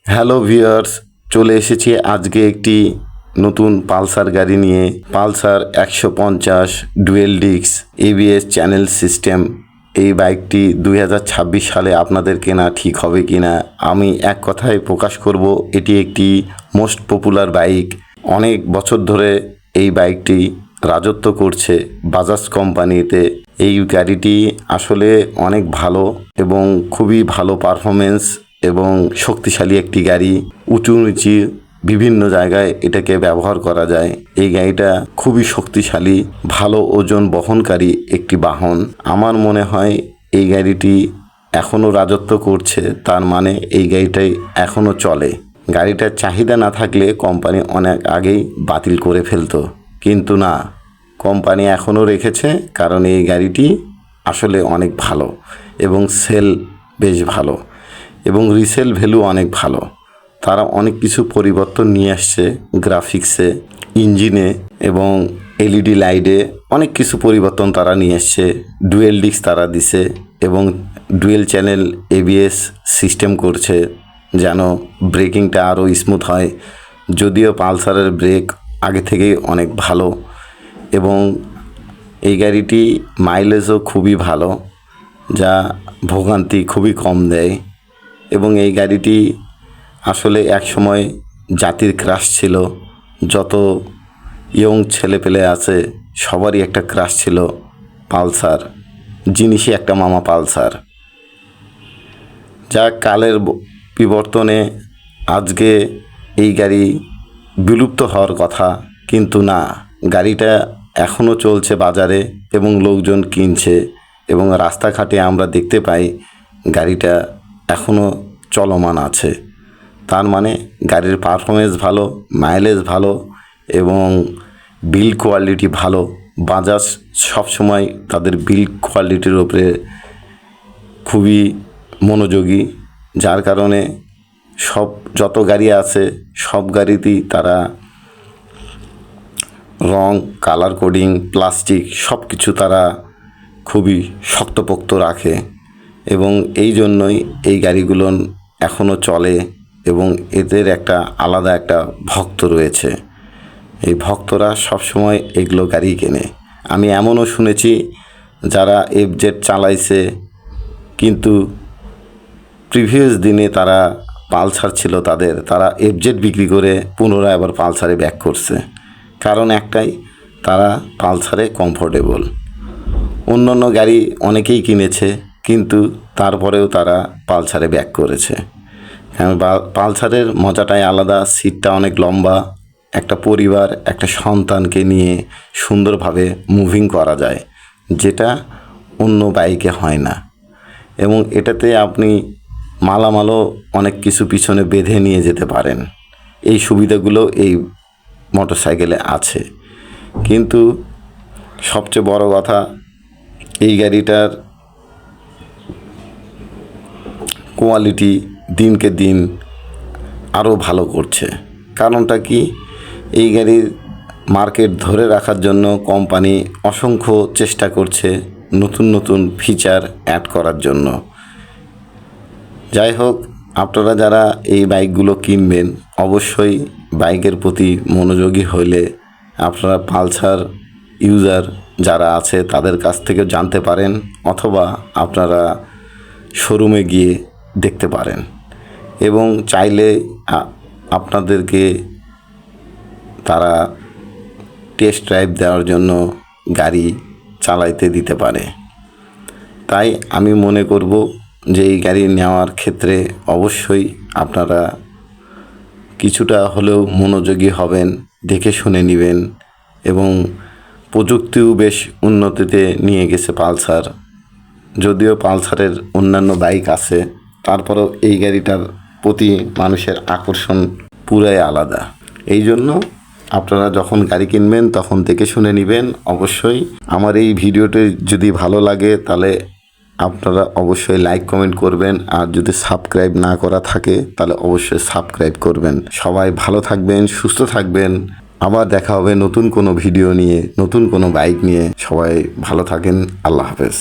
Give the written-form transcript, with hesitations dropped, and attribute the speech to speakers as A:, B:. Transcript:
A: Hello viewers, চলে এসেছি আজকে একটি নতুন পালসার গাড়ি নিয়ে। Pulsar 150 dual disc ABS channel system. এই বাইকটি 2026 সালে আপনাদের কেনা ঠিক হবে কিনা আমি এক কথায় প্রকাশ করব, এটি একটি মোস্ট পপুলার বাইক। অনেক বছর ধরে এই বাইকটি রাজত্ব করছে বাজাজ কোম্পানিতে। এই গাড়িটি আসলে অনেক ভালো এবং খুবই ভালো পারফরমেন্স এবং শক্তিশালী একটি গাড়ি। উঁচু নিচু বিভিন্ন জায়গায় এটাকে ব্যবহার করা যায়। এই গাড়িটা খুবই শক্তিশালী, ভালো ওজন বহনকারী একটি বাহন। আমার মনে হয় এই গাড়িটি এখনও রাজত্ব করছে, তার মানে এই গাড়িটাই এখনও চলে। গাড়িটার চাহিদা না থাকলে কোম্পানি অনেক আগেই বাতিল করে ফেলতো, কিন্তু না, কোম্পানি এখনও রেখেছে, কারণ এই গাড়িটি আসলে অনেক ভালো এবং সেল বেশ ভালো এবং রিসেল ভ্যালু অনেক ভালো। তারা অনেক কিছু পরিবর্তন নিয়ে আসছে গ্রাফিক্সে, ইঞ্জিনে এবং এলইডি লাইটে অনেক কিছু পরিবর্তন তারা নিয়ে আসছে। ডুয়েল ডিস্ক তারা দিছে এবং ডুয়েল চ্যানেল এবিএস সিস্টেম করছে যেন ব্রেকিংটা আরও স্মুথ হয়। যদিও পালসারের ব্রেক আগে থেকেই অনেক ভালো এবং এই গাড়িটি মাইলেজও খুবই ভালো, যা ভোগান্তি খুবই কম দেয়। এবং এই গাড়িটি আসলে একসময় জাতির ক্রাশ ছিল। যত ইয়ং ছেলেপেলে আছে সবারই একটা ক্রাশ ছিল পালসার, জিনিসই একটা মামা পালসার। যা কালের বিবর্তনে আজকে এই গাড়ি বিলুপ্ত হওয়ার কথা, কিন্তু না, গাড়িটা এখনও চলছে বাজারে এবং লোকজন কিনছে এবং রাস্তাঘাটে আমরা দেখতে পাই গাড়িটা এখনও চলমান আছে। তার মানে গাড়ির পারফরমেন্স ভালো, মাইলেজ ভালো এবং বিল্ড কোয়ালিটি ভালো। বাজাজ সবসময় তাদের বিল্ড কোয়ালিটির উপরে খুবই মনোযোগী, যার কারণে যত গাড়ি আছে সব গাড়িতেই তারা রং, কালার কোডিং, প্লাস্টিক সব কিছু তারা খুবই শক্তপোক্ত রাখে এবং এই জন্যই এই গাড়িগুলো এখনও চলে এবং এদের একটা আলাদা একটা ভক্ত রয়েছে। এই ভক্তরা সবসময় এগুলো গাড়ি কেনে। আমি এমনও শুনেছি যারা এফজেড চালাইছে কিন্তু প্রিভিয়াস দিনে তারা পালসার ছিল তারা এফজেড বিক্রি করে পুনরায় আবার পালসারে ব্যাক করছে। কারণ একটাই, তারা পালসারে কমফোর্টেবল। অন্যান্য গাড়ি অনেকেই কিনেছে কিন্তু তারপরেও তারা পালসারে ব্যাক করেছে। কারণ পালসারের মজাটাই আলাদা, সিটটা অনেক লম্বা, একটা পরিবার, একটা সন্তানকে নিয়ে সুন্দরভাবে মুভিং করা যায়, যেটা অন্য বাইকে হয় না। এবং এটাতে আপনি মালামালও অনেক কিছু পিছনে বেঁধে নিয়ে যেতে পারেন। এই সুবিধাগুলো এই মোটরসাইকেলে আছে। কিন্তু সবচেয়ে বড় কথা, এই গাড়িটার কোয়ালিটি দিনকে দিন আরও ভালো করছে। কারণটা কি, এই গাড়ির মার্কেট ধরে রাখার জন্য কোম্পানি অসংখ্য চেষ্টা করছে নতুন নতুন ফিচার অ্যাড করার জন্য। যাই হোক, আপনারা যারা এই বাইকগুলো কিনবেন অবশ্যই বাইকের প্রতি মনোযোগী হলে আপনারা পালসার ইউজার যারা আছে তাদের কাছ থেকে জানতে পারেন, অথবা আপনারা শোরুমে গিয়ে দেখতে পারেন এবং চাইলে আপনাদেরকে তারা টেস্ট ড্রাইভ দেওয়ার জন্য গাড়ি চালাইতে দিতে পারে। তাই আমি মনে করব যে এই গাড়ি নেওয়ার ক্ষেত্রে অবশ্যই আপনারা কিছুটা হলেও মনোযোগী হবেন, দেখে শুনে নেবেন। এবং প্রযুক্তিও বেশ উন্নতিতে নিয়ে গেছে পালসার। যদিও পালসারের অন্যান্য বাইক আছে, তারপরেও এই গাড়িটার প্রতি মানুষের আকর্ষণ পুরাই আলাদা। এই জন্য আপনারা যখন গাড়ি কিনবেন তখন দেখে শুনে নেবেন। অবশ্যই আমার এই ভিডিওটি যদি ভালো লাগে তাহলে আপনারা অবশ্যই লাইক কমেন্ট করবেন, আর যদি সাবস্ক্রাইব না করা থাকে তাহলে অবশ্যই সাবস্ক্রাইব করবেন। সবাই ভালো থাকবেন, সুস্থ থাকবেন। আবার দেখা হবে নতুন কোনো ভিডিও নিয়ে, নতুন কোনো বাইক নিয়ে। সবাই ভালো থাকেন। আল্লাহ হাফেজ।